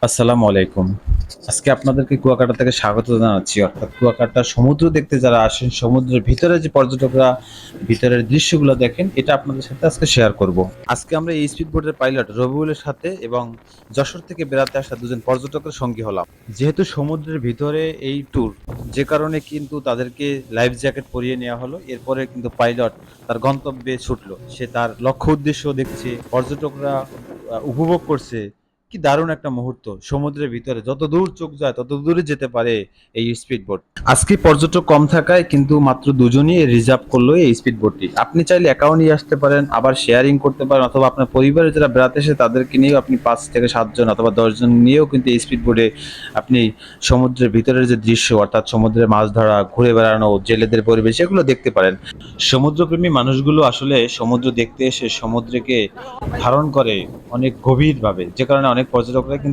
আসসালামু আলাইকুম। আজকে আপনাদেরকে কুয়াকাটা থেকে স্বাগত জানাচ্ছি। অর্থাৎ কুয়াকাটা সমুদ্র দেখতে যারা আসেন, সমুদ্রের ভিতরে যে পর্যটকরা ভিতরের দৃশ্যগুলো দেখেন, এটা আপনাদের সাথে আজকে শেয়ার করব। আজকে আমরা এই স্পিড বোটের পাইলট রবিউলের সাথে এবং যশোর থেকে বেড়াতে আসা দুজন পর্যটকের সঙ্গী হলাম। যেহেতু সমুদ্রের ভিতরে এই ট্যুর, যে কারণে কিন্তু তাদেরকে লাইফ জ্যাকেট পরিয়ে নেওয়া হলো। এরপরে কিন্তু পাইলট তার গন্তব্যে ছুটলো। সে তার লক্ষ্য উদ্দেশ্য দেখছে, পর্যটকরা উপভোগ করছে। কি দারুণ একটা মুহূর্ত! সমুদ্রের ভিতরে যত দূর চোখ যায় তত দূরে যেতে পারে এই স্পিড বোট। আজকে পর্যটক কম থাকায় কিন্তু মাত্র দুজনই রিজার্ভ করলো এই স্পিড বোটটি। আপনি চাইলে একাও নিয়ে আসতে পারেন, আবার শেয়ারিং করতে পারেন, অথবা আপনার পরিবারে যারা বেড়াতে এসে তাদেরকে নিয়েও আপনি 5 থেকে 7 জন অথবা 10 জন নিয়েও কিন্তু এই স্পিড বোটে আপনি সমুদ্রের ভিতরের যে দৃশ্য, অর্থাৎ সমুদ্রে মাছ ধরা, ঘুরে বেড়ানো, জেলেদের পরিবেশ, এগুলো দেখতে পারেন। সমুদ্রপ্রেমী মানুষগুলো আসলে সমুদ্র দেখতে এসে সমুদ্রকে ধারণ করে অনেক গভীরভাবে, যে কারণে অনেক পর্যটকরা কিন্তু